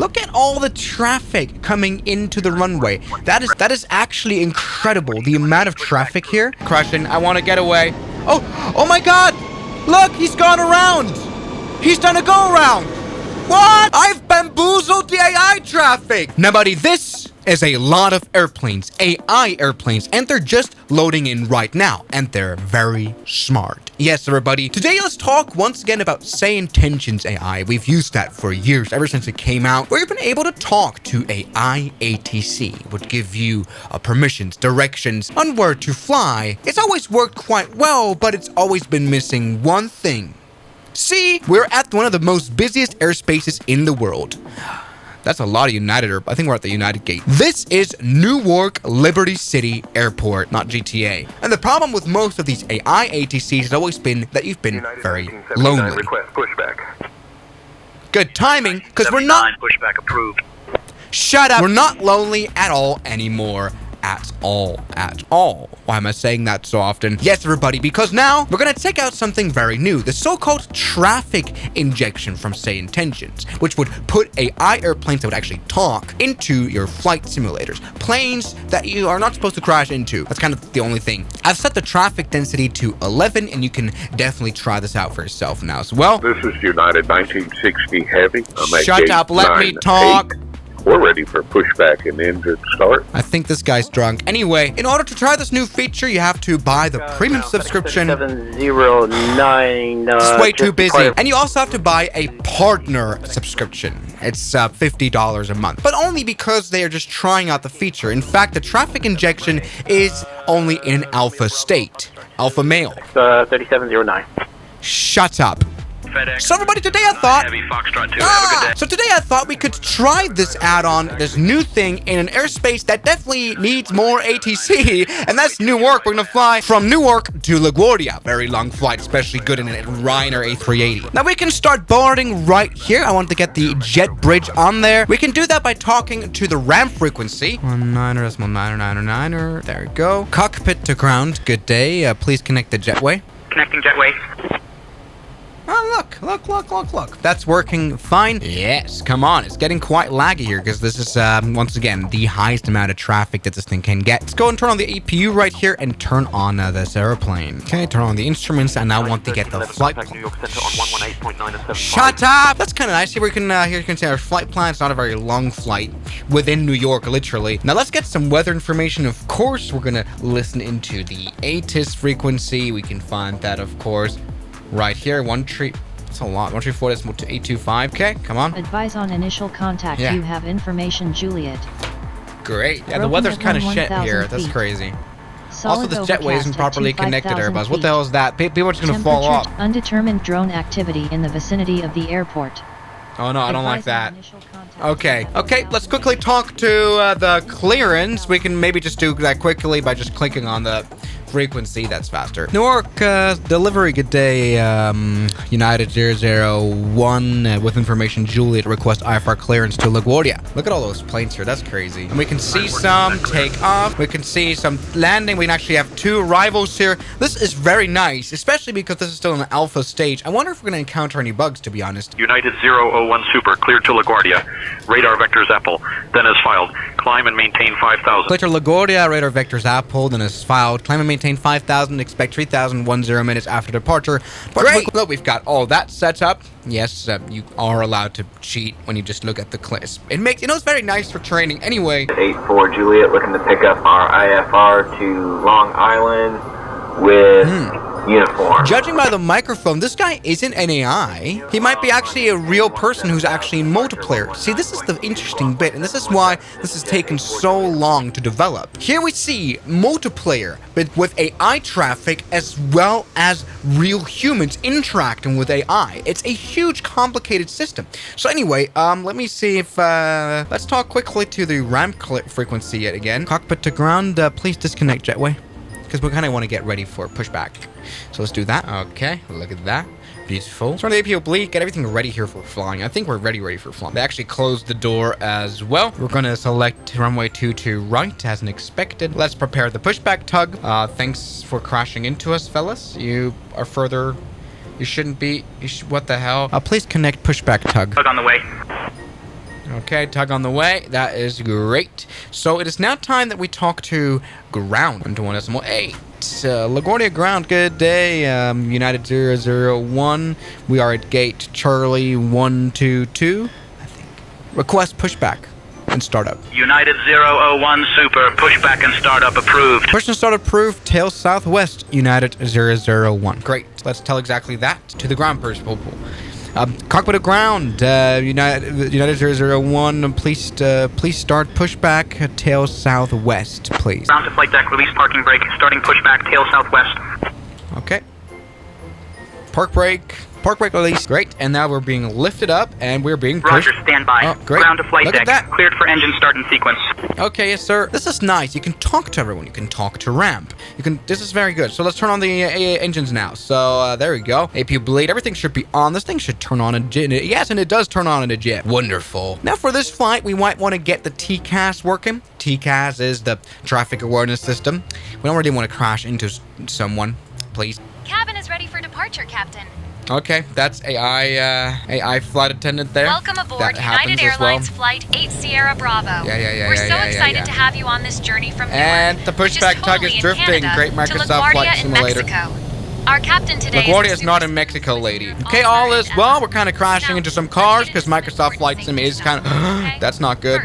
Look at all the traffic coming into the runway. That is actually incredible. The amount of traffic here. Crashing. I want to get away. Oh my God! Look, he's gone around. He's done a go around. What? I've bamboozled the AI traffic. Now, buddy, this is a lot of airplanes, AI airplanes, and they're just loading in right now, and they're very smart. Yes, everybody. Today, let's talk once again about SayIntentions.AI. We've used that for years, ever since it came out, where you've been able to talk to AI ATC, would give you permissions, directions on where to fly. It's always worked quite well, but it's always been missing one thing. See, we're at one of the most busiest airspaces in the world. That's a lot of United, I think we're at the United Gate. This is Newark Liberty City Airport, not GTA. And the problem with most of these AI ATCs has always been that you've been very lonely. Request pushback. Good timing, because we're not... Pushback approved. Shut up! We're not lonely at all anymore. At all. Why am I saying that so often? Yes, everybody, because now we're going to check out something very new, the so-called traffic injection from SayIntentions, which would put AI airplanes that would actually talk into your flight simulators, planes that you are not supposed to crash into. That's kind of the only thing. I've set the traffic density to 11, and you can definitely try this out for yourself now as well. This is United 1960 Heavy. Shut up, let me talk. We're ready for pushback and engine start. I think this guy's drunk. Anyway, in order to try this new feature, you have to buy the premium subscription. 709. It's way too busy. And you also have to buy a partner subscription. It's $50 a month, but only because they are just trying out the feature. In fact, the traffic injection is only in alpha state. Alpha male. 3709. Shut up. FedEx. So everybody, today I thought... Heavy Foxtrot 2, have a good day. So today I thought we could try this add-on, this new thing, in an airspace that definitely needs more ATC, and that's Newark. We're gonna fly from Newark to LaGuardia. Very long flight, especially good in a Ryanair A380. Now we can start boarding right here. I want to get the jet bridge on there. We can do that by talking to the ramp frequency. 19.999. There we go. Cockpit to ground. Good day. Please connect the jetway. Connecting jetway. Oh, look. That's working fine. Yes, come on. It's getting quite laggy here because this is, once again, the highest amount of traffic that this thing can get. Let's go and turn on the APU right here and turn on this airplane. Okay, turn on the instruments, and I want to get the flight plan. Shut up! That's kind of nice. Here we can, here you can see our flight plan. It's not a very long flight within New York, literally. Now let's get some weather information. Of course, we're gonna listen into the ATIS frequency. We can find that, of course, right here. That's a lot. 134 decimal to 825. Okay, come on. Advise on initial contact. Yeah. You have information, Juliet. Great. Yeah, the weather's kind of shit here. That's crazy. Also, this jetway isn't properly connected, Airbus. What the hell is that? People are just gonna fall off. Undetermined drone activity in the vicinity of the airport. Oh no, I don't like that. Okay, let's quickly talk to the clearance. We can maybe just do that quickly by just clicking on the frequency. That's faster. Newark, delivery, good day. United 001 with information, Juliet, request IFR clearance to LaGuardia. Look at all those planes here. That's crazy. And we can see some take off. We can see some landing. We can actually have two arrivals here. This is very nice, especially because this is still an alpha stage. I wonder if we're going to encounter any bugs, to be honest. United 001 Super, cleared to LaGuardia. Radar vectors Apple, then as filed. Climb and maintain 5,000. Clear to LaGuardia, radar vectors Apple, then as filed. Climb and maintain 5,000, expect 3,010 minutes after departure. Great! Look, we've got all that set up. Yes, you are allowed to cheat when you just look at the clips. It makes, it's very nice for training anyway. 84 Juliet, looking to pick up our IFR to Long Island with uniform. Judging by the microphone, this guy isn't an AI. He might be actually a real person who's actually in multiplayer. See, this is the interesting bit, and this is why this has taken so long to develop. Here we see multiplayer, but with AI traffic as well as real humans interacting with AI. It's a huge, complicated system. So anyway, let me see if, let's talk quickly to the ramp frequency yet again. Cockpit to ground, please disconnect jetway, because we kind of want to get ready for pushback. So let's do that. Okay, look at that. Beautiful. Turn the APU oblique, get everything ready here for flying. I think we're ready for flying. They actually closed the door as well. We're going to select runway 22 right as expected. Let's prepare the pushback tug. Thanks for crashing into us, fellas. You are further... You shouldn't be... what the hell? Please connect pushback tug. Tug on the way. Okay, tug on the way. That is great. So it is now time that we talk to ground. 121.8. LaGuardia ground, good day. United 001. We are at gate Charlie 122. I think. Request pushback and startup. United 001 Super, pushback and startup approved. Push and start approved. Tail southwest. United 001. Great. Let's tell exactly that to the ground person. Cockpit of ground, United 001, please start pushback, tail southwest, please. Ground to flight deck, release parking brake, starting pushback, tail southwest. Okay. Park brake release. Great, and now we're being lifted up, and we're being pushed. Roger, stand by. Oh, great. Ground to flight Look deck, at that. cleared for engine start and sequence. Okay, yes, sir. This is nice. You can talk to everyone. You can talk to ramp. This is very good. So let's turn on the engines now. So there we go. AP bleed. Everything should be on. This thing should turn on in a yes, and it does turn on in a jet. Wonderful. Now for this flight, we might want to get the TCAS working. TCAS is the traffic awareness system. We don't really want to crash into someone, please. Cabin is ready for departure, Captain. Okay, that's AI flight attendant there. Welcome aboard That United happens as well. Airlines Flight 8 Sierra Bravo. Yeah, We're so excited to have you on this journey from Newark, And the which pushback tug totally is in drifting. Canada, Great to Microsoft LaGuardia Flight in Simulator. Mexico. Our captain today LaGuardia is is not in Mexico, lady. Okay, all is well. We're kind of crashing into some cars because Microsoft Flight Sim is kind of... That's not good.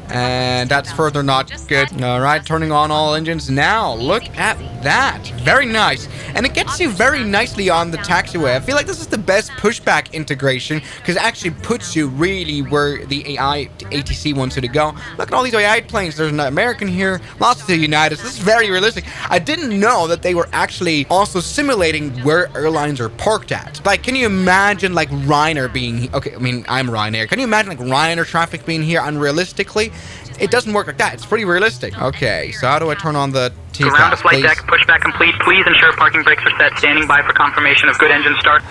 And that's further not good. All right, turning on all engines now. Look at that. Very nice. And it gets you very nicely on the taxiway. I feel like this is the best pushback integration because it actually puts you really where the AI ATC wants you to go. Look at all these AI planes. There's an American here, lots of the United. This is very realistic. I didn't know that they were actually also simulating where airlines are parked at. Like, can you imagine like Ryanair being... Okay, I mean, I'm Ryanair. Can you imagine like Ryanair traffic being here unrealistically? It doesn't work like that. It's pretty realistic. Okay, so how do I turn on the TCAS, Ground to flight please? deck, pushback complete. Please ensure parking brakes are set. Standing by for confirmation of good engine start.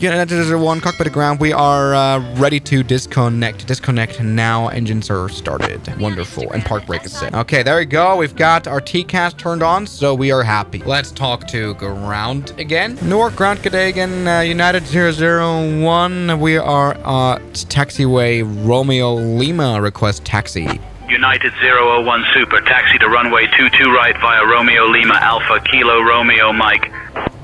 United 01, cockpit of ground. We are ready to disconnect. Disconnect now. Engines are started. Wonderful. And park brake is set. Okay, there we go. We've got our TCAS turned on, so we are happy. Let's talk to ground again. Newark ground, good day again. United 001. We are taxiway Romeo Lima. Request taxi. United 001 Super, taxi to runway 22 right via Romeo Lima Alpha Kilo Romeo Mike.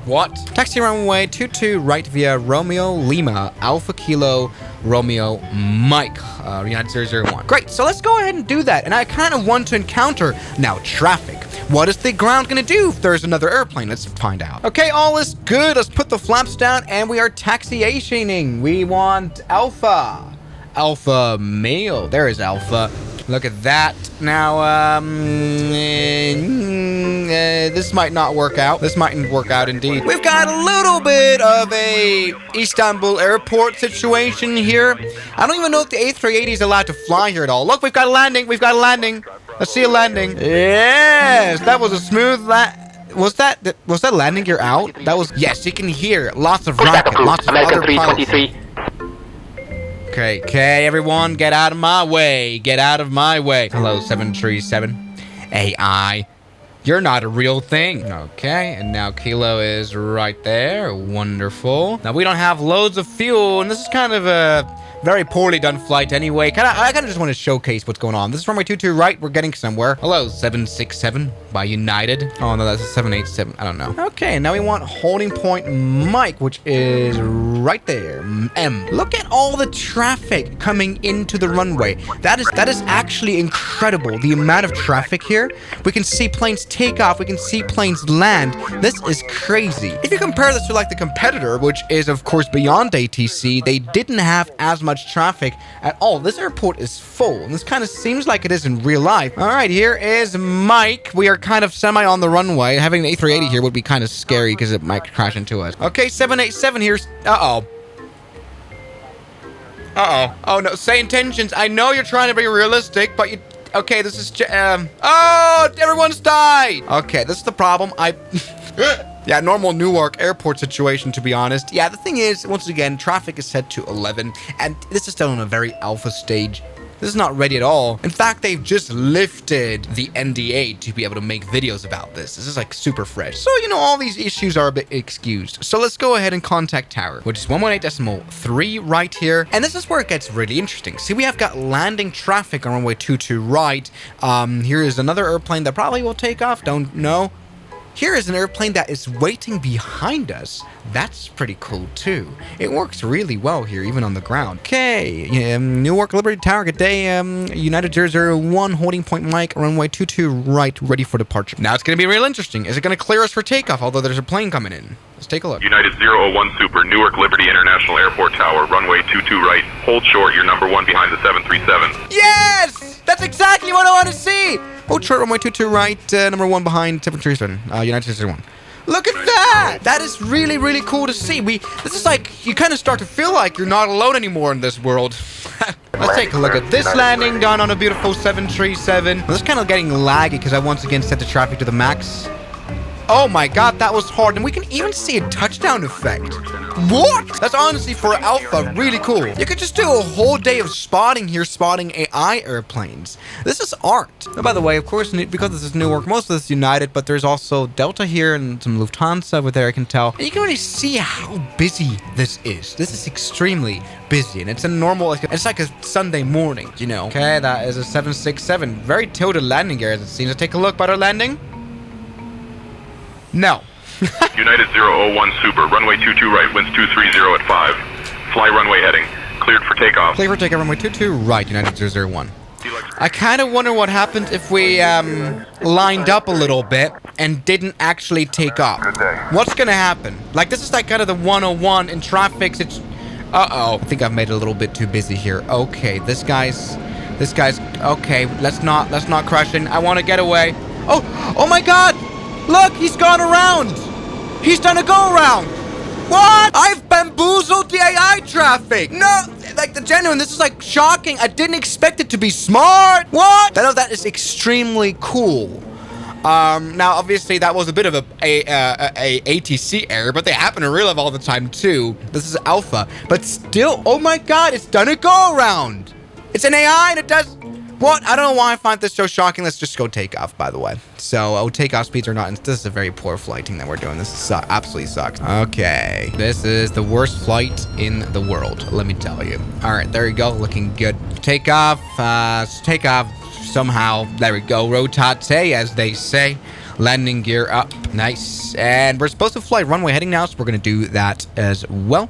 What? Taxi runway 22 right via Romeo Lima Alpha Kilo Romeo Mike. United 001. Great, so let's go ahead and do that. And I kind of want to encounter now traffic. What is the ground going to do if there's another airplane? Let's find out. Okay, all is good. Let's put the flaps down and we are taxiationing. We want Alpha. Alpha male. There is Alpha. Look at that. Now, this might not work out. This mightn't work out indeed. We've got a little bit of a Istanbul airport situation here. I don't even know if the A380 is allowed to fly here at all. Look, we've got a landing. We've got a landing. Let's see a landing. Yes, that was a smooth Was that landing gear out? That was... Yes, you can hear lots of racket, lots of other pilots. Okay, everyone, get out of my way. Get out of my way. Hello, 737. AI. You're not a real thing. Okay, and now Kilo is right there. Wonderful. Now, we don't have loads of fuel, and this is kind of a very poorly done flight anyway. I kind of just want to showcase what's going on. This is runway 22 right. We're getting somewhere. Hello, 767 by United. Oh, no, that's a 787. I don't know. Okay, now we want holding point Mike, which is right there. M. Look at all the traffic coming into the runway. That is actually incredible. The amount of traffic here. We can see planes take off. We can see planes land. This is crazy. If you compare this to like the competitor, which is of course beyond ATC, they didn't have as much traffic at all. This airport is full, and this kind of seems like it is in real life. All right, here is Mike. We are kind of semi on the runway. Having an A380 here would be kind of scary because it might crash into us. Okay, 787 here's... Uh-oh. Oh, no. SayIntentions. I know you're trying to be realistic, but you... Okay, this is... Oh, everyone's died! Okay, this is the problem. Yeah, normal Newark airport situation, to be honest. Yeah, the thing is, once again, traffic is set to 11, and this is still on a very alpha stage. This is not ready at all. In fact, they've just lifted the NDA to be able to make videos about this. This is like super fresh. So, you know, all these issues are a bit excused. So let's go ahead and contact tower, which is 118.3 right here. And this is where it gets really interesting. See, we have got landing traffic on runway 22 right. Here is another airplane that probably will take off. Don't know. Here is an airplane that is waiting behind us. That's pretty cool too. It works really well here, even on the ground. Okay, Newark Liberty Tower, good day. United 001, holding point Mike, runway 22 right, ready for departure. Now it's going to be real interesting. Is it going to clear us for takeoff, although there's a plane coming in? Let's take a look. United 001 Super, Newark Liberty International Airport Tower, runway 22 right. Hold short, you're number 1 behind the 737. Yes! That's exactly what I want to see! Hold short, runway 22 right, number 1 behind 737, United 001. Look at that! That is really, really cool to see. This is like, you kind of start to feel like you're not alone anymore in this world. Let's take a look at this landing done on a beautiful 737. This is kind of getting laggy because I once again set the traffic to the max. Oh my god, that was hard. And we can even see a touchdown effect. What? That's honestly, for Alpha, really cool. You could just do a whole day of spotting here, spotting AI airplanes. This is art. Oh, by the way, of course, because this is Newark, most of this is United, but there's also Delta here and some Lufthansa over there, I can tell. And you can really see how busy this is. This is extremely busy, and it's a normal, it's like a Sunday morning, you know. Okay, that is a 767. Very tilted landing gear, as it seems. Take a look at our landing. No. United 001 Super, runway 22 right, winds 230 at 5. Fly runway heading. Cleared for takeoff. Clear for takeoff, runway 22 right, United 001. I kind of wonder what happened if we lined up a little bit and didn't actually take off. What's gonna happen? Like, this is like kind of the 101 in traffic. It's I think I've made it a little bit too busy here. Okay, this guy's okay. Let's not crash in. I want to get away. Oh my god! Look, he's gone around. He's done a go around. What? I've bamboozled the AI traffic. No, like, the genuine, this is like shocking. I didn't expect it to be smart. What? That is extremely cool. Now, obviously, that was a bit of a ATC error, but they happen in real life all the time, too. This is Alpha. But still, oh my god, it's done a go-around. It's an AI, and it does... What? I don't know why I find this so shocking. Let's just go take off, by the way. So, takeoff speeds are not... This is a very poor flighting that we're doing. This absolutely sucks. Okay. This is the worst flight in the world, let me tell you. All right, there you go. Looking good. Takeoff. Takeoff. Somehow, there we go, rotate, as they say. Landing gear up, nice. And we're supposed to fly runway heading now, so we're gonna do that as well.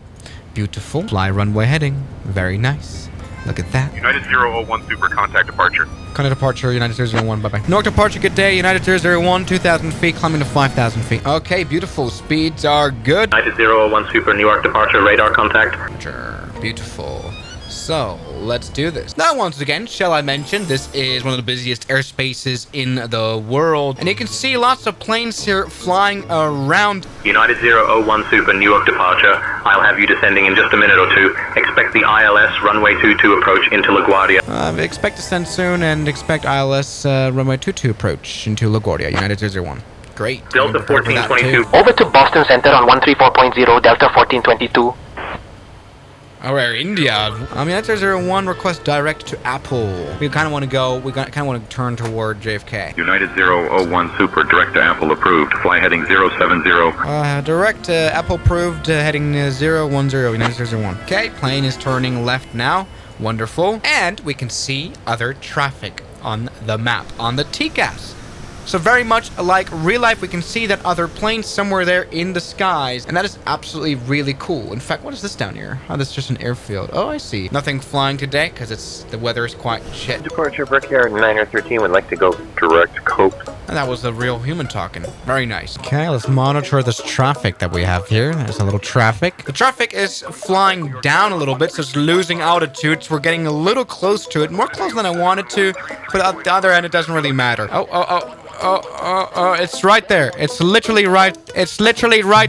Beautiful, fly runway heading, very nice. Look at that. United 001 Super, contact departure. Contact departure, United 001, bye-bye. Newark departure, good day, United 001, 2,000 feet, climbing to 5,000 feet. Okay, beautiful, speeds are good. United 001 Super, Newark departure, radar contact. Sure, beautiful. So, let's do this. Now, once again, shall I mention, this is one of the busiest airspaces in the world. And you can see lots of planes here flying around. United 001 Super, Newark departure. I'll have you descending in just a minute or two. Expect the ILS runway 22 approach into LaGuardia. Expect descent soon and expect ILS runway 22 approach into LaGuardia, United 001. Great. Delta 1422. Over to Boston Center on 134.0, Delta 1422. Oh, Air India. United 001 request direct to Apple. We kind of want to go, we kind of want to turn toward JFK. United 001 Super, direct to Apple approved. Fly heading 070. Direct Apple approved, heading 010, United 001. Okay, plane is turning left now. Wonderful. And we can see other traffic on the map, on the TCAS. So very much like real life, we can see that other planes somewhere there in the skies. And that is absolutely really cool. In fact, what is this down here? Oh, this is just an airfield. Oh, I see. Nothing flying today because the weather is quite shit. Departure Brickyard 913 would like to go direct Cope. And that was a real human talking. Very nice. Okay, let's monitor this traffic that we have here. There's a little traffic. The traffic is flying down a little bit, so it's losing altitude. So we're getting a little close to it. More close than I wanted to. But at the other end, it doesn't really matter. Oh, it's right there. It's literally right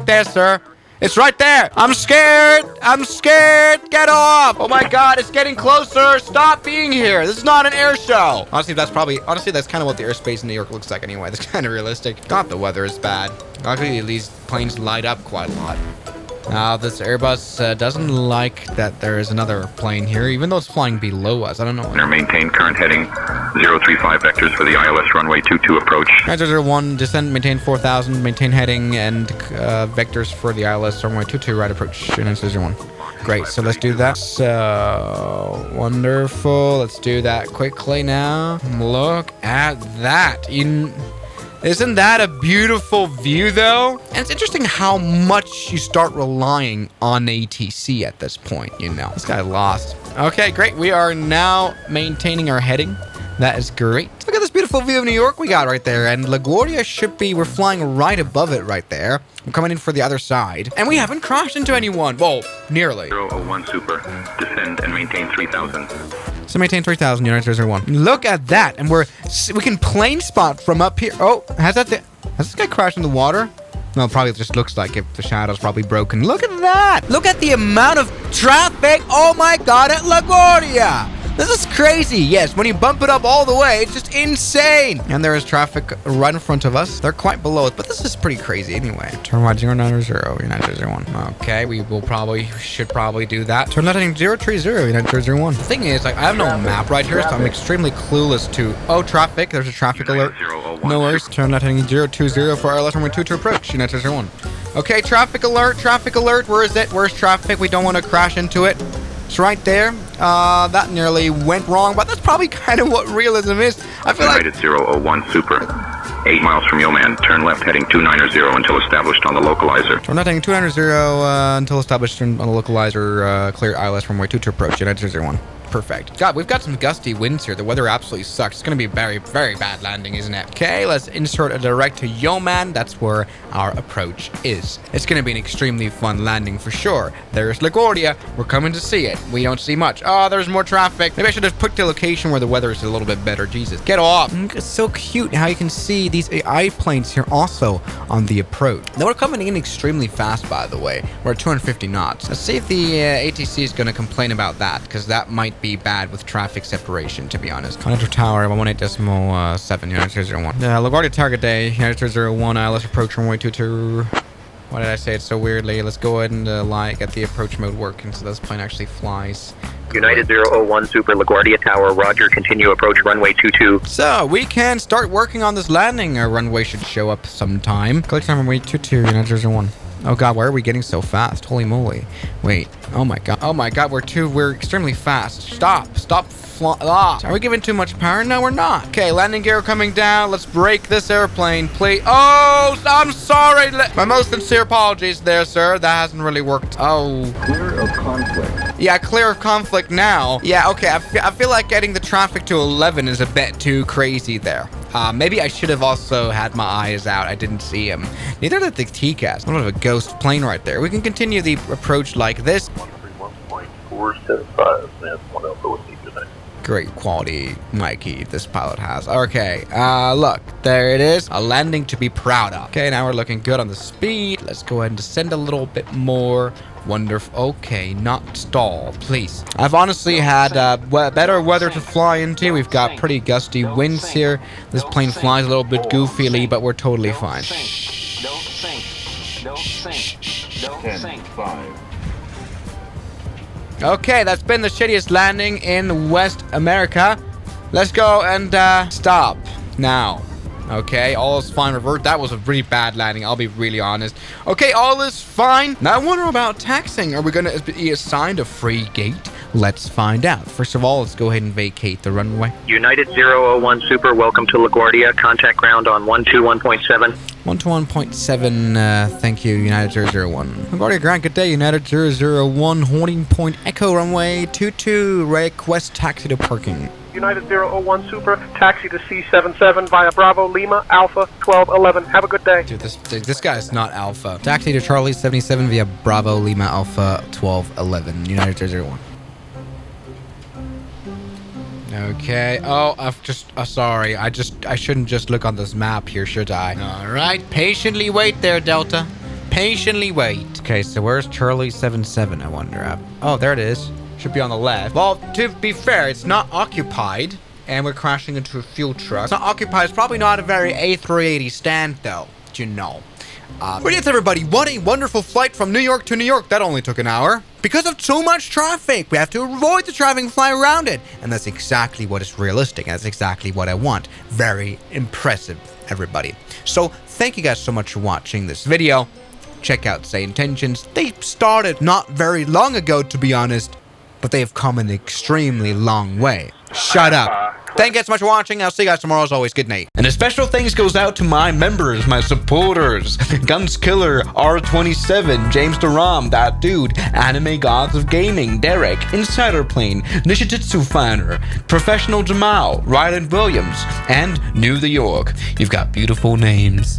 there, sir. It's right there. I'm scared. Get off. Oh my god, it's getting closer. Stop being here. This is not an air show. Honestly, that's kind of what the airspace in New York looks like anyway. That's kind of realistic. God, the weather is bad. Luckily, these planes light up quite a lot. This Airbus doesn't like that there is another plane here, even though it's flying below us. I don't know. Maintain current heading 035 vectors for the ILS runway 22 approach. 901, descend, maintain 4000, maintain heading, and vectors for the ILS runway 22 right approach. 901. Great, so let's do that. So, wonderful. Let's do that quickly now. Look at that. Isn't that a beautiful view, though? And it's interesting how much you start relying on ATC at this point, you know. This guy lost. Okay, great. We are now maintaining our heading. That is great. Look at this beautiful view of New York we got right there. And LaGuardia should be, we're flying right above it right there. We're coming in for the other side. And we haven't crashed into anyone. Well, nearly. 001 Super, descend and maintain 3000. So maintain 3000, United 001. Look at that. And we can plane spot from up here. Oh, has this guy crashed in the water? No, probably just looks like it. The shadow's probably broken. Look at that. Look at the amount of traffic. Oh my God, at LaGuardia. This is crazy. Yes, when you bump it up all the way, it's just insane. And there is traffic right in front of us. They're quite below it, but this is pretty crazy anyway. Turn right 090, United 01. Okay, should probably do that. Turn left heading 030, United 01. The thing is, like, I have no map right here, so I'm extremely clueless to... Oh, traffic. There's a traffic alert. No worries. Turn left heading 020 for our left runway 22 approach, United 01. Okay, traffic alert, traffic alert. Where is it? Where's traffic? We don't want to crash into it. It's right there. That nearly went wrong, but that's probably kind of what realism is. I feel like... United 001 Super, 8 miles from Yeoman. Turn left heading 290 until established on the localizer. Turn left heading 290 until established on the localizer. Clear ILS runway 22 approach. United 01. Perfect. God, we've got some gusty winds here. The weather absolutely sucks. It's going to be a very, very bad landing, isn't it? Okay, let's insert a direct to Yeoman. That's where our approach is. It's going to be an extremely fun landing for sure. There's LaGuardia. We're coming to see it. We don't see much. Oh, there's more traffic. Maybe I should have picked a location where the weather is a little bit better. Jesus, get off. It's so cute how you can see these AI planes here also on the approach. Now we're coming in extremely fast, by the way. We're at 250 knots. Let's see if the ATC is going to complain about that, because that might be bad with traffic separation, to be honest. Connector Tower, 118.7, United 01. LaGuardia target day, United 01, ILS approach runway 22. Why did I say it so weirdly? Let's go ahead and get the approach mode working so this plane actually flies. United 001 Super, LaGuardia Tower, roger, continue approach runway 22. So, we can start working on this landing. Our runway should show up sometime. Click on runway 22, United 01. Oh God, why are we getting so fast? Holy moly. Wait. Oh my God. Oh my God, we're extremely fast. Stop. Are we giving too much power? No, we're not. Okay, landing gear coming down. Let's break this airplane, please. Oh, I'm sorry. My most sincere apologies there, sir. That hasn't really worked. Oh. Clear of conflict. Yeah, clear of conflict now. Yeah, okay. I feel like getting the traffic to 11 is a bit too crazy there. Maybe I should have also had my eyes out. I didn't see him. Neither did the TCAS. What of a ghost plane right there. We can continue the approach like this. 131.475. That's one Alpha with me today. Great quality Mikey this pilot has. Okay, look, there it is. A landing to be proud of. Okay, now we're looking good on the speed. Let's go ahead and descend a little bit more. Wonderful. Okay, not stall, please. I've honestly had better weather to fly into. We've got pretty gusty winds here. This plane flies a little bit goofily, but we're totally fine. Don't sink. Don't sink. Don't sink. 5. Okay, that's been the shittiest landing in West America. Let's go and stop now. Okay, all is fine. Revert. That was a really bad landing, I'll be really honest. Okay, all is fine. Now I wonder about taxing. Are we going to be assigned a free gate? Let's find out. First of all, let's go ahead and vacate the runway. United 001 Super, welcome to LaGuardia. Contact ground on 121.7. 121.7, thank you, United 001. LaGuardia ground, good day, United 001, holding point Echo runway 22, request taxi to parking. United 001 Super, taxi to C77 via Bravo Lima Alpha 1211. Have a good day. Dude, this guy is not Alpha. Taxi to Charlie 77 via Bravo Lima Alpha 1211, United 001. Okay. Oh, sorry. I shouldn't just look on this map here, should I? All right. Patiently wait there, Delta. Patiently wait. Okay, so where's Charlie 77, I wonder? Oh, there it is. Should be on the left. Well, to be fair, it's not occupied, and we're crashing into a fuel truck. It's not occupied. It's probably not a very A380 stand, though, you know. But yes, everybody, what a wonderful flight from New York to New York. That only took an hour. Because of so much traffic, we have to avoid the traffic and fly around it. And that's exactly what is realistic. That's exactly what I want. Very impressive, everybody. So thank you guys so much for watching this video. Check out SayIntentions. They started not very long ago, to be honest, but they have come an extremely long way. Shut up. Thank you guys so much for watching. I'll see you guys tomorrow. As always, good night. And a special thanks goes out to my members, my supporters. Guns Killer, R27, James Duram, That Dude, Anime Gods of Gaming, Derek, Insider Plane, Nishijitsu Fanner, Professional Jamal, Ryland Williams, and New York. You've got beautiful names.